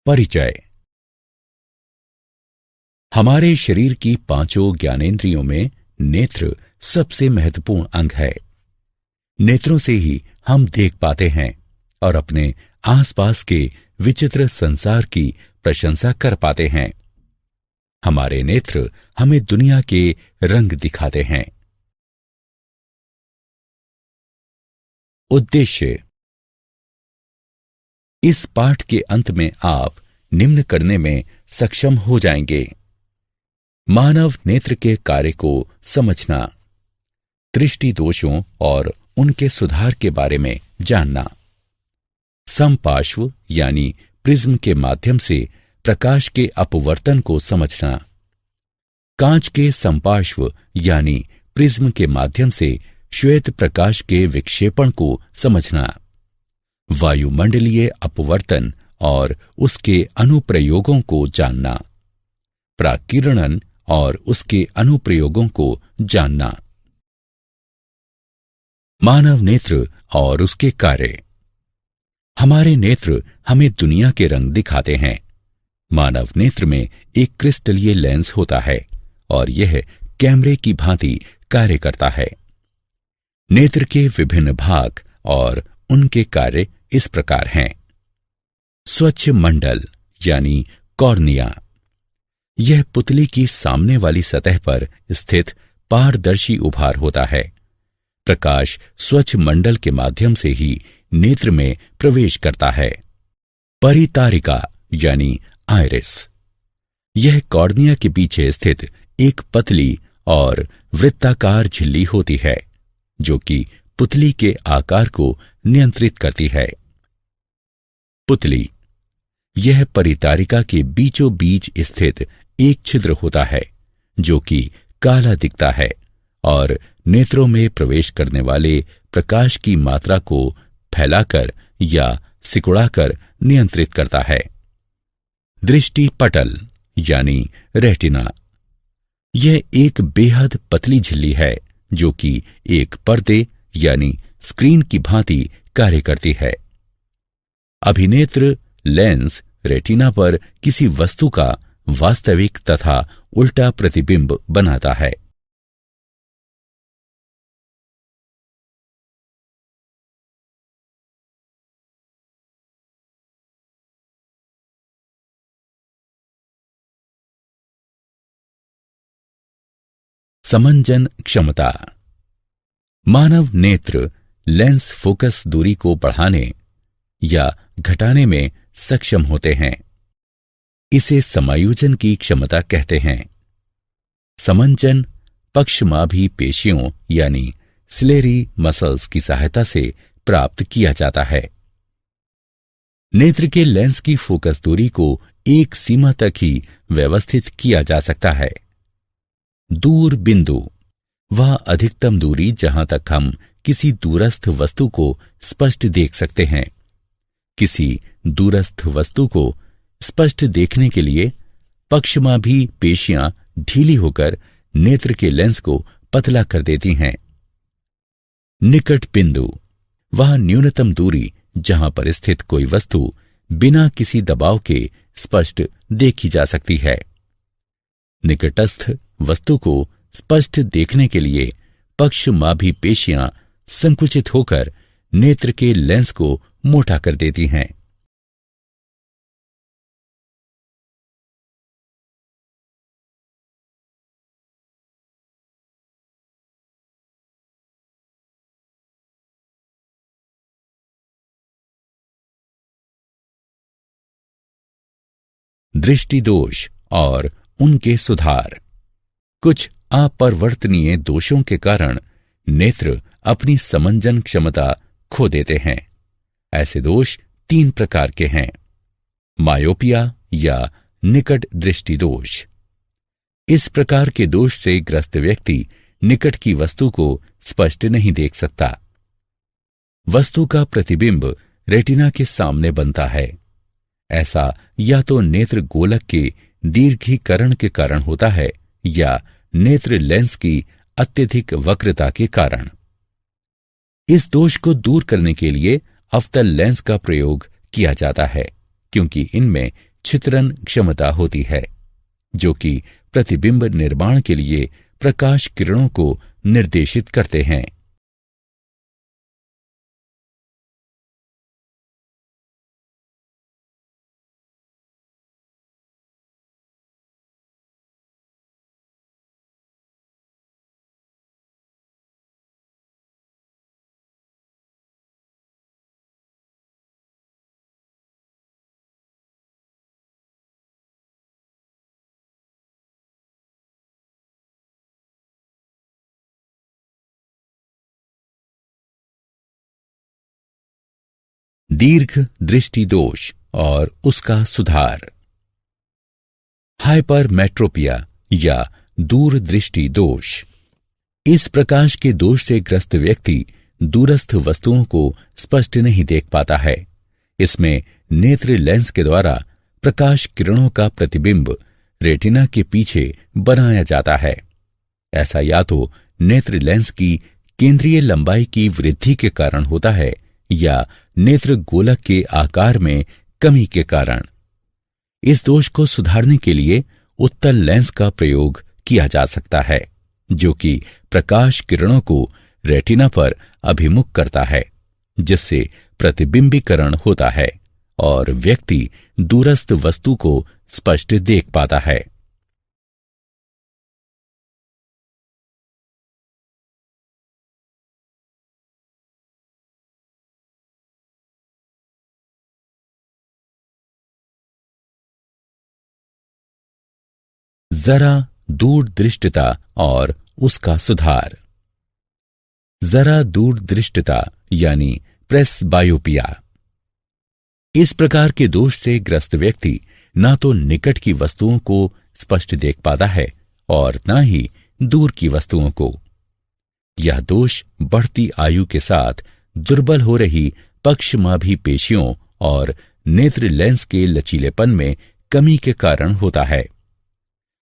परिचय। हमारे शरीर की पांचों ज्ञानेंद्रियों में नेत्र सबसे महत्वपूर्ण अंग है। नेत्रों से ही हम देख पाते हैं और अपने आसपास के विचित्र संसार की प्रशंसा कर पाते हैं। हमारे नेत्र हमें दुनिया के रंग दिखाते हैं। उद्देश्य। इस पाठ के अंत में आप निम्न करने में सक्षम हो जाएंगे: मानव नेत्र के कार्य को समझना, दृष्टि दोषों और उनके सुधार के बारे में जानना, समपार्श्व यानी प्रिज्म के माध्यम से प्रकाश के अपवर्तन को समझना, कांच के समपार्श्व यानी प्रिज्म के माध्यम से श्वेत प्रकाश के विक्षेपण को समझना, वायुमंडलीय अपवर्तन और उसके अनुप्रयोगों को जानना, प्राकिरणन और उसके अनुप्रयोगों को जानना। मानव नेत्र और उसके कार्य। हमारे नेत्र हमें दुनिया के रंग दिखाते हैं। मानव नेत्र में एक क्रिस्टलीय लेंस होता है और यह कैमरे की भांति कार्य करता है। नेत्र के विभिन्न भाग और उनके कार्य इस प्रकार हैं: स्वच्छ मंडल यानी कॉर्निया, यह पुतली की सामने वाली सतह पर स्थित पारदर्शी उभार होता है। प्रकाश स्वच्छ मंडल के माध्यम से ही नेत्र में प्रवेश करता है। परितारिका यानी आइरिस, यह कॉर्निया के पीछे स्थित एक पतली और वृत्ताकार झिल्ली होती है जो कि पुतली के आकार को नियंत्रित करती है। पुतली, यह परितारिका के बीचों बीच स्थित एक छिद्र होता है जो कि काला दिखता है और नेत्रों में प्रवेश करने वाले प्रकाश की मात्रा को फैलाकर या सिकुड़ाकर नियंत्रित करता है। दृष्टि पटल यानी रेटिना, यह एक बेहद पतली झिल्ली है जो कि एक पर्दे यानी स्क्रीन की भांति कार्य करती है। अभिनेत्र लेंस रेटिना पर किसी वस्तु का वास्तविक तथा उल्टा प्रतिबिंब बनाता है। समंजन क्षमता। मानव नेत्र लेंस फोकस दूरी को बढ़ाने या घटाने में सक्षम होते हैं। इसे समायोजन की क्षमता कहते हैं। समंजन पक्षमाभी पेशियों यानी सिलेरी मसल्स की सहायता से प्राप्त किया जाता है। नेत्र के लेंस की फोकस दूरी को एक सीमा तक ही व्यवस्थित किया जा सकता है। दूर बिंदु, वह अधिकतम दूरी जहां तक हम किसी दूरस्थ वस्तु को स्पष्ट देख सकते हैं। किसी दूरस्थ वस्तु को स्पष्ट देखने के लिए पक्षमाभी पेशियां ढीली होकर नेत्र के लेंस को पतला कर देती हैं। निकट बिंदु, वह न्यूनतम दूरी जहां पर स्थित कोई वस्तु बिना किसी दबाव के स्पष्ट देखी जा सकती है। निकटस्थ वस्तु को स्पष्ट देखने के लिए पक्षमाभी पेशियां संकुचित होकर नेत्र के लेंस को मोटा कर देती हैं। दृष्टि दोष और उनके सुधार। कुछ अपरिवर्तनीय दोषों के कारण नेत्र अपनी समंजन क्षमता खो देते हैं। ऐसे दोष 3 प्रकार के हैं: मायोपिया या निकट दृष्टि दोष। इस प्रकार के दोष से ग्रस्त व्यक्ति निकट की वस्तु को स्पष्ट नहीं देख सकता। वस्तु का प्रतिबिंब रेटिना के सामने बनता है। ऐसा या तो नेत्र गोलक के दीर्घीकरण के कारण होता है या नेत्र लेंस की अत्यधिक वक्रता के कारण। इस दोष को दूर करने के लिए अवतल लेंस का प्रयोग किया जाता है क्योंकि इनमें छितरन क्षमता होती है, जो कि प्रतिबिंब निर्माण के लिए प्रकाश किरणों को निर्देशित करते हैं। दीर्घ दृष्टि दोष और उसका सुधार। हाइपरमेट्रोपिया या दूर दृष्टि दोष। इस प्रकाश के दोष से ग्रस्त व्यक्ति दूरस्थ वस्तुओं को स्पष्ट नहीं देख पाता है। इसमें नेत्र लेंस के द्वारा प्रकाश किरणों का प्रतिबिंब रेटिना के पीछे बनाया जाता है। ऐसा या तो नेत्र लेंस की केंद्रीय लंबाई की वृद्धि के कारण होता है या नेत्र गोलक के आकार में कमी के कारण। इस दोष को सुधारने के लिए उत्तल लेंस का प्रयोग किया जा सकता है, जो कि प्रकाश किरणों को रेटिना पर अभिमुख करता है, जिससे प्रतिबिंबीकरण होता है और व्यक्ति दूरस्थ वस्तु को स्पष्ट देख पाता है। जरा दूरदृष्टिता और उसका सुधार। जरा दूरदृष्टिता यानी प्रेसबायोपिया। इस प्रकार के दोष से ग्रस्त व्यक्ति ना तो निकट की वस्तुओं को स्पष्ट देख पाता है और ना ही दूर की वस्तुओं को। यह दोष बढ़ती आयु के साथ दुर्बल हो रही पक्षमाभी पेशियों और नेत्र लेंस के लचीलेपन में कमी के कारण होता है।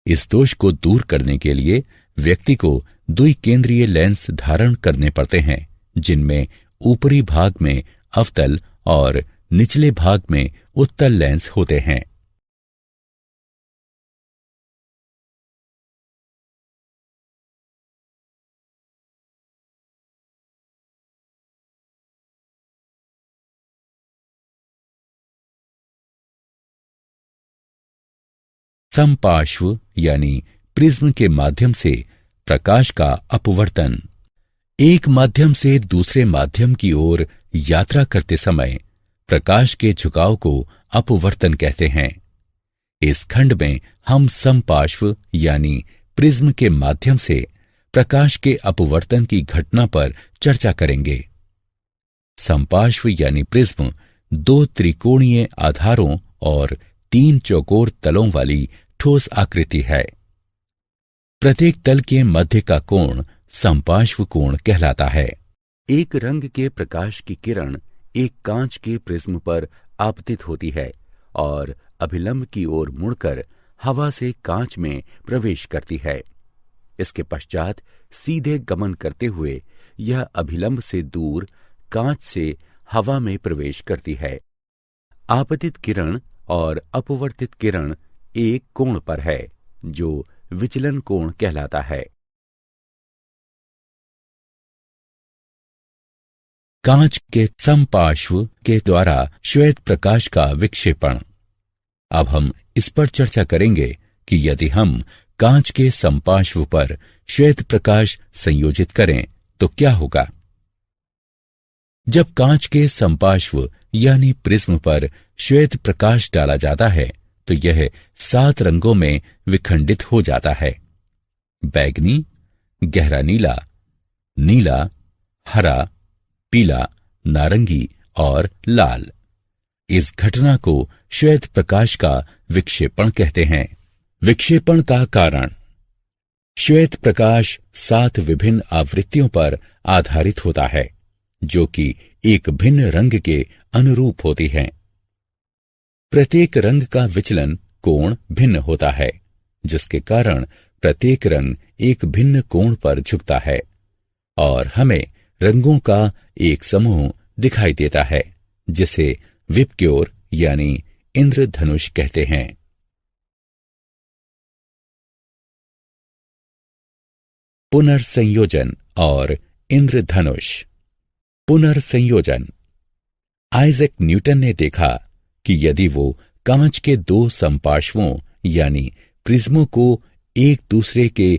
इस दोष को दूर करने के लिए व्यक्ति को द्विकेंद्रीय लेंस धारण करने पड़ते हैं, जिनमें ऊपरी भाग में अवतल और निचले भाग में उत्तल लेंस होते हैं। समपार्श्व यानी प्रिज्म के माध्यम से प्रकाश का अपवर्तन। एक माध्यम से दूसरे माध्यम की ओर यात्रा करते समय प्रकाश के झुकाव को अपवर्तन कहते हैं। इस खंड में हम समपार्श्व यानी प्रिज्म के माध्यम से प्रकाश के अपवर्तन की घटना पर चर्चा करेंगे। समपार्श्व यानी प्रिज्म दो त्रिकोणीय आधारों और तीन चौकोर तलों वाली ठोस आकृति है। प्रत्येक तल के मध्य का कोण समपार्श्व कोण कहलाता है। एक रंग के प्रकाश की किरण एक कांच के प्रिज्म पर आपतित होती है और अभिलंब की ओर मुड़कर हवा से कांच में प्रवेश करती है। इसके पश्चात सीधे गमन करते हुए यह अभिलंब से दूर कांच से हवा में प्रवेश करती है। आपतित किरण और अपवर्तित किरण एक कोण पर है, जो विचलन कोण कहलाता है। कांच के समपार्श्व के द्वारा श्वेत प्रकाश का विक्षेपण। अब हम इस पर चर्चा करेंगे कि यदि हम कांच के समपार्श्व पर श्वेत प्रकाश संयोजित करें तो क्या होगा। जब कांच के समपार्श्व यानी प्रिज्म पर श्वेत प्रकाश डाला जाता है तो यह 7 रंगों में विखंडित हो जाता है। बैगनी, गहरा नीला, नीला, हरा, पीला, नारंगी और लाल। इस घटना को श्वेत प्रकाश का विक्षेपण कहते हैं। विक्षेपण का कारण। श्वेत प्रकाश 7 विभिन्न आवृत्तियों पर आधारित होता है, जो कि एक भिन्न रंग के अनुरूप होती हैं। प्रत्येक रंग का विचलन कोण भिन्न होता है, जिसके कारण प्रत्येक रंग एक भिन्न कोण पर झुकता है और हमें रंगों का एक समूह दिखाई देता है, जिसे विबग्योर यानी इंद्रधनुष कहते हैं। पुनर्संयोजन और इंद्रधनुष। पुनर्संयोजन। आइजैक न्यूटन ने देखा कि यदि वो कांच के दो समपार्श्वों यानी प्रिज्मों को एक दूसरे के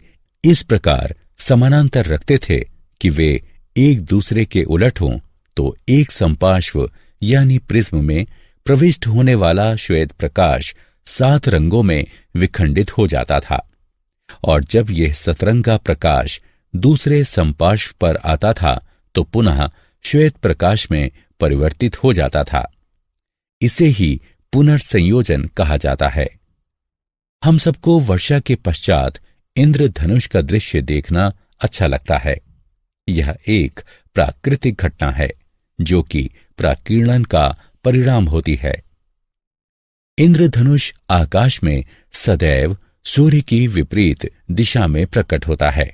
इस प्रकार समानांतर रखते थे कि वे एक दूसरे के उलट हों, तो एक समपार्श्व यानी प्रिज्म में प्रविष्ट होने वाला श्वेत प्रकाश 7 रंगों में विखंडित हो जाता था, और जब यह सतरंगा प्रकाश दूसरे समपार्श्व पर आता था तो पुनः श्वेत प्रकाश में परिवर्तित हो जाता था। इसे ही पुनर्संयोजन कहा जाता है। हम सबको वर्षा के पश्चात इंद्रधनुष का दृश्य देखना अच्छा लगता है। यह एक प्राकृतिक घटना है जो कि प्राकीर्णन का परिणाम होती है। इंद्रधनुष आकाश में सदैव सूर्य की विपरीत दिशा में प्रकट होता है।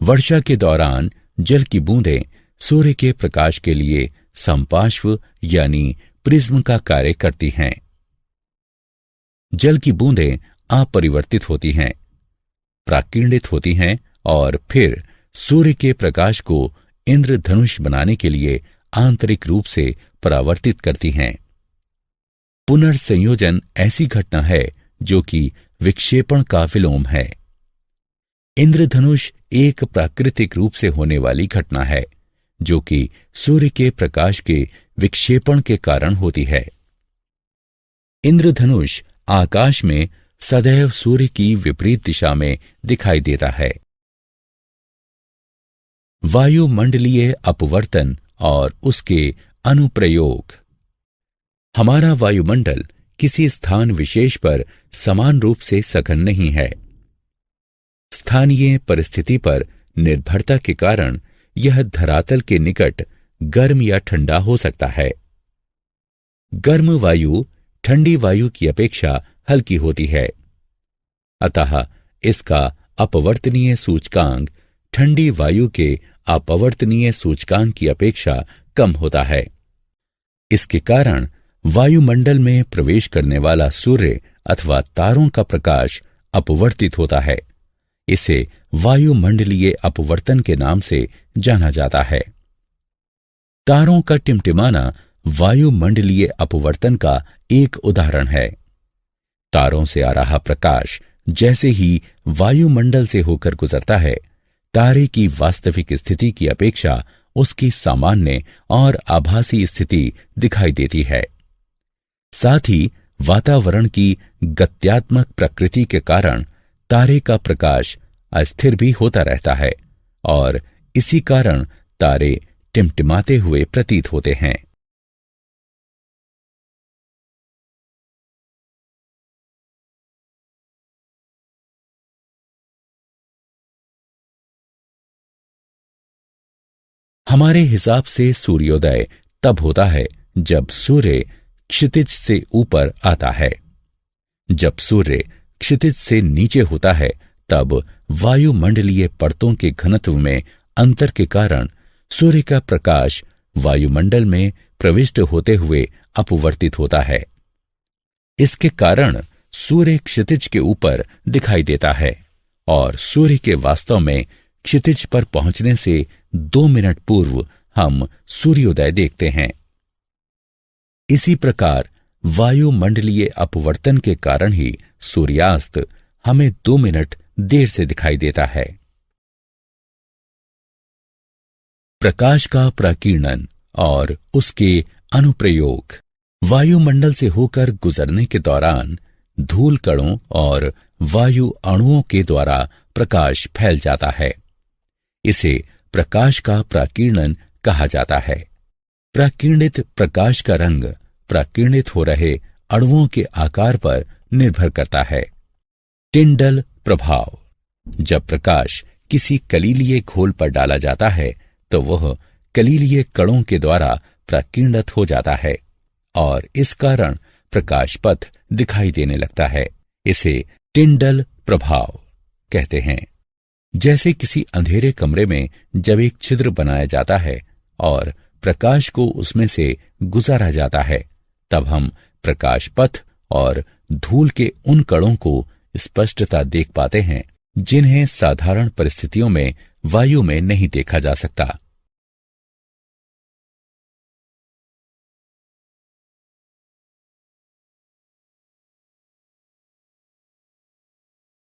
वर्षा के दौरान जल की बूंदें सूर्य के प्रकाश के लिए समपार्श्व यानी प्रिज्म का कार्य करती हैं। जल की बूंदें अपरिवर्तित होती हैं, प्राकीर्णित होती हैं और फिर सूर्य के प्रकाश को इंद्रधनुष बनाने के लिए आंतरिक रूप से परावर्तित करती हैं। पुनर्संयोजन ऐसी घटना है जो कि विक्षेपण का विलोम है। इंद्रधनुष एक प्राकृतिक रूप से होने वाली घटना है जो कि सूर्य के प्रकाश के विक्षेपण के कारण होती है। इंद्रधनुष आकाश में सदैव सूर्य की विपरीत दिशा में दिखाई देता है। वायुमंडलीय अपवर्तन और उसके अनुप्रयोग। हमारा वायुमंडल किसी स्थान विशेष पर समान रूप से सघन नहीं है। स्थानीय परिस्थिति पर निर्भरता के कारण यह धरातल के निकट गर्म या ठंडा हो सकता है। गर्म वायु ठंडी वायु की अपेक्षा हल्की होती है, अतः इसका अपवर्तनीय सूचकांक ठंडी वायु के अपवर्तनीय सूचकांक की अपेक्षा कम होता है। इसके कारण वायुमंडल में प्रवेश करने वाला सूर्य अथवा तारों का प्रकाश अपवर्तित होता है। इसे वायुमंडलीय अपवर्तन के नाम से जाना जाता है। तारों का टिमटिमाना वायुमंडलीय अपवर्तन का एक उदाहरण है। तारों से आ रहा प्रकाश जैसे ही वायुमंडल से होकर गुजरता है, तारे की वास्तविक स्थिति की अपेक्षा उसकी सामान्य और आभासी स्थिति दिखाई देती है। साथ ही वातावरण की गत्यात्मक प्रकृति के कारण तारे का प्रकाश अस्थिर भी होता रहता है और इसी कारण तारे टिमटिमाते हुए प्रतीत होते हैं। हमारे हिसाब से सूर्योदय तब होता है जब सूर्य क्षितिज से ऊपर आता है। जब सूर्य क्षितिज से नीचे होता है तब वायुमंडलीय परतों के घनत्व में अंतर के कारण सूर्य का प्रकाश वायुमंडल में प्रविष्ट होते हुए अपवर्तित होता है। इसके कारण सूर्य क्षितिज के ऊपर दिखाई देता है और सूर्य के वास्तव में क्षितिज पर पहुंचने से 2 मिनट पूर्व हम सूर्योदय देखते हैं। इसी प्रकार वायुमंडलीय अपवर्तन के कारण ही सूर्यास्त हमें 2 मिनट देर से दिखाई देता है। प्रकाश का प्राकीर्णन और उसके अनुप्रयोग। वायुमंडल से होकर गुजरने के दौरान धूल कणों और वायु अणुओं के द्वारा प्रकाश फैल जाता है। इसे प्रकाश का प्राकीर्णन कहा जाता है। प्राकीर्णित प्रकाश का रंग प्राकीर्णित हो रहे अणुओं के आकार पर निर्भर करता है। टिंडल प्रभाव। जब प्रकाश किसी कलीलीय घोल पर डाला जाता है तो वह कलीलीय कणों के द्वारा प्राकीर्णित हो जाता है और इस कारण प्रकाश पथ दिखाई देने लगता है। इसे टिंडल प्रभाव कहते हैं। जैसे किसी अंधेरे कमरे में जब एक छिद्र बनाया जाता है और प्रकाश को उसमें से गुजारा जाता है, तब हम प्रकाश पथ और धूल के उन कणों को स्पष्टता देख पाते हैं जिन्हें साधारण परिस्थितियों में वायु में नहीं देखा जा सकता।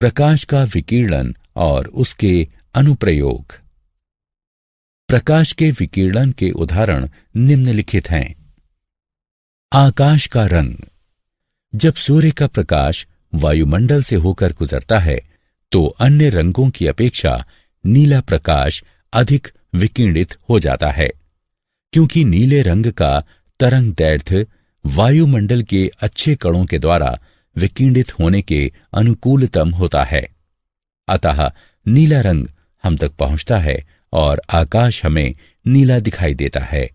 प्रकाश का विकिरण और उसके अनुप्रयोग। प्रकाश के विकिरण के उदाहरण निम्नलिखित हैं। आकाश का रंग। जब सूर्य का प्रकाश वायुमंडल से होकर गुजरता है तो अन्य रंगों की अपेक्षा नीला प्रकाश अधिक विकिरणित हो जाता है, क्योंकि नीले रंग का तरंगदैर्घ्य वायुमंडल के अच्छे कणों के द्वारा विकिरणित होने के अनुकूलतम होता है। अतः नीला रंग हम तक पहुंचता है और आकाश हमें नीला दिखाई देता है।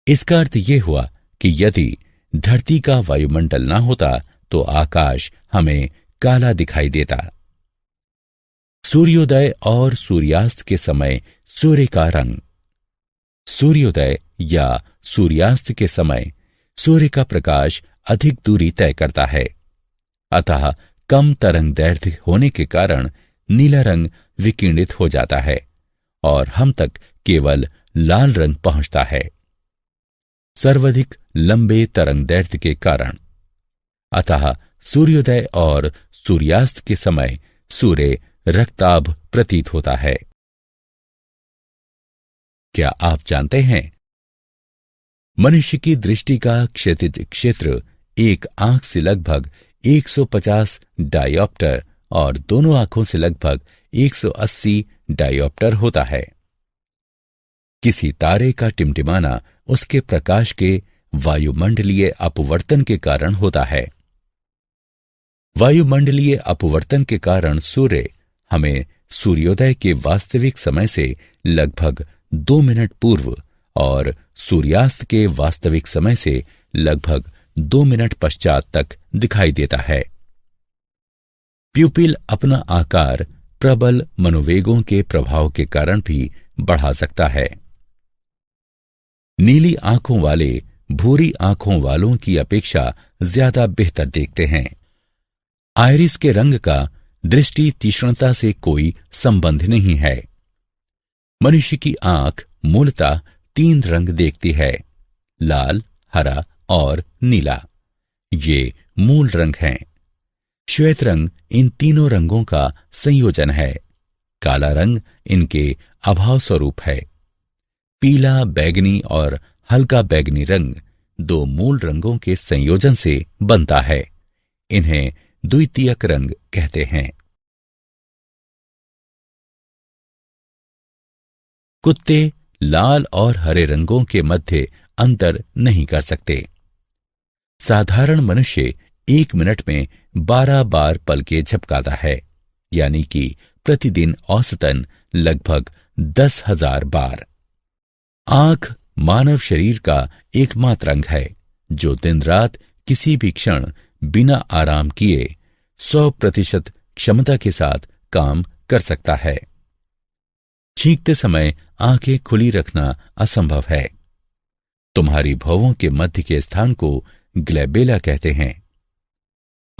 इसका अर्थ यह हुआ कि यदि धरती का वायुमंडल न होता तो आकाश हमें काला दिखाई देता। सूर्योदय और सूर्यास्त के समय सूर्य का रंग। सूर्योदय या सूर्यास्त के समय सूर्य का प्रकाश अधिक दूरी तय करता है, अतः कम तरंगदैर्घ्य होने के कारण नीला रंग विकिरणित हो जाता है और हम तक केवल लाल रंग पहुंचता है। सर्वाधिक लंबे तरंगदैर्घ्य के कारण, अतः सूर्योदय और सूर्यास्त के समय सूर्य रक्ताभ प्रतीत होता है। क्या आप जानते हैं मनुष्य की दृष्टि का क्षैतिज क्षेत्र एक आंख से लगभग 150 डायोप्टर और दोनों आंखों से लगभग 180 डायोप्टर होता है। किसी तारे का टिमटिमाना उसके प्रकाश के वायुमंडलीय अपवर्तन के कारण होता है। वायुमंडलीय अपवर्तन के कारण सूर्य हमें सूर्योदय के वास्तविक समय से लगभग 2 मिनट पूर्व और सूर्यास्त के वास्तविक समय से लगभग 2 मिनट पश्चात तक दिखाई देता है। प्यूपिल अपना आकार प्रबल मनोवेगों के प्रभाव के कारण भी बढ़ा सकता है। नीली आंखों वाले भूरी आंखों वालों की अपेक्षा ज्यादा बेहतर देखते हैं। आइरिस के रंग का दृष्टि तीक्ष्णता से कोई संबंध नहीं है। मनुष्य की आंख मूलतः 3 रंग देखती है, लाल, हरा और नीला। ये मूल रंग हैं। श्वेत रंग इन तीनों रंगों का संयोजन है। काला रंग इनके अभाव स्वरूप है। पीला, बैगनी और हल्का बैगनी रंग 2 मूल रंगों के संयोजन से बनता है। इन्हें द्वितीयक रंग कहते हैं। कुत्ते लाल और हरे रंगों के मध्य अंतर नहीं कर सकते। साधारण मनुष्य 1 मिनट में 12 बार पलकें झपकाता है, यानी कि प्रतिदिन औसतन लगभग 10,000 बार। आंख मानव शरीर का एकमात्र अंग है जो दिन रात किसी भी क्षण बिना आराम किए 100% क्षमता के साथ काम कर सकता है। छींकते समय आंखें खुली रखना असंभव है। तुम्हारी भौहों के मध्य के स्थान को ग्लैबेला कहते हैं।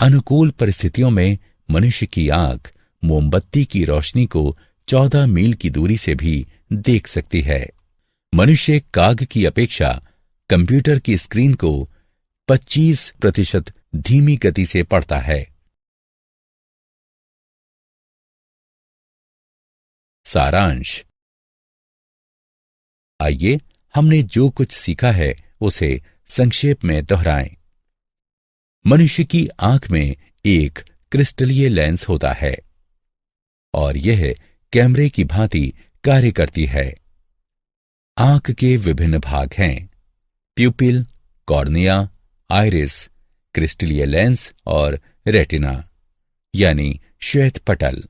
अनुकूल परिस्थितियों में मनुष्य की आंख मोमबत्ती की रोशनी को 14 मील की दूरी से भी देख सकती है। मनुष्य काग की अपेक्षा कंप्यूटर की स्क्रीन को 25% धीमी गति से पढ़ता है। सारांश। आइए हमने जो कुछ सीखा है उसे संक्षेप में दोहराएं। मनुष्य की आंख में एक क्रिस्टलीय लेंस होता है और यह कैमरे की भांति कार्य करती है। आंख के विभिन्न भाग हैं: प्यूपिल, कॉर्निया, आइरिस, क्रिस्टलीय लेंस और रेटिना, यानी श्वेत पटल।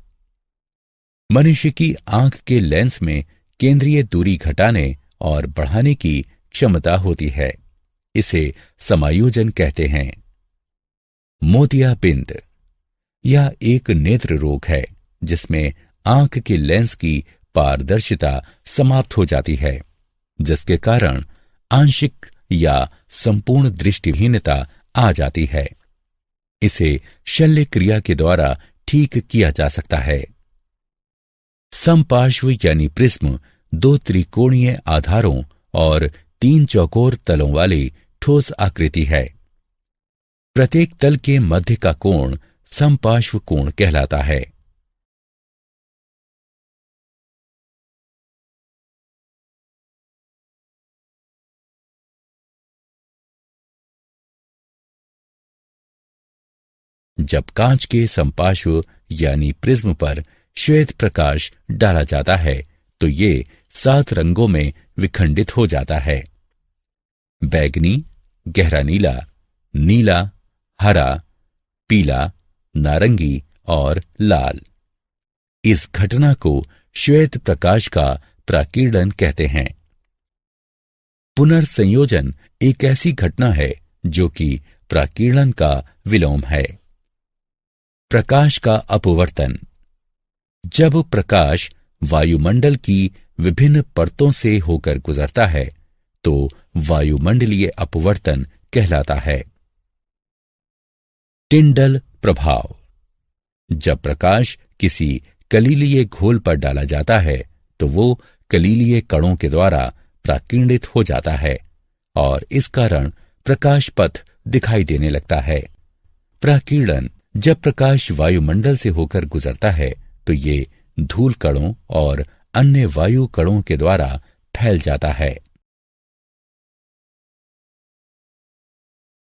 मनुष्य की आंख के लेंस में केंद्रीय दूरी घटाने और बढ़ाने की क्षमता होती है। इसे समायोजन कहते हैं। मोतियाबिंद। यह एक नेत्र रोग है जिसमें आंख के लेंस की पारदर्शिता समाप्त हो जाती है, जिसके कारण आंशिक या संपूर्ण दृष्टिहीनता आ जाती है। इसे शल्य क्रिया के द्वारा ठीक किया जा सकता है। समपार्श्व यानी प्रिज्म 2 त्रिकोणीय आधारों और 3 चौकोर तलों वाली ठोस आकृति है। प्रत्येक तल के मध्य का कोण समपार्श्व कोण कहलाता है। जब कांच के समपार्श्व यानी प्रिज्म पर श्वेत प्रकाश डाला जाता है तो ये 7 रंगों में विखंडित हो जाता है। बैंगनी, गहरा नीला, नीला, हरा, पीला, नारंगी और लाल। इस घटना को श्वेत प्रकाश का प्राकीर्णन कहते हैं। पुनर्संयोजन एक ऐसी घटना है जो कि प्राकीर्णन का विलोम है। प्रकाश का अपवर्तन। जब प्रकाश वायुमंडल की विभिन्न परतों से होकर गुजरता है तो वायुमंडलीय अपवर्तन कहलाता है। टिंडल प्रभाव। जब प्रकाश किसी कलीलीय घोल पर डाला जाता है तो वो कलीलीय कणों के द्वारा प्राकीर्णित हो जाता है और इस कारण प्रकाश पथ दिखाई देने लगता है। प्राकीर्णन। जब प्रकाश वायुमंडल से होकर गुजरता है तो ये धूल कणों और अन्य वायु कणों के द्वारा फैल जाता है।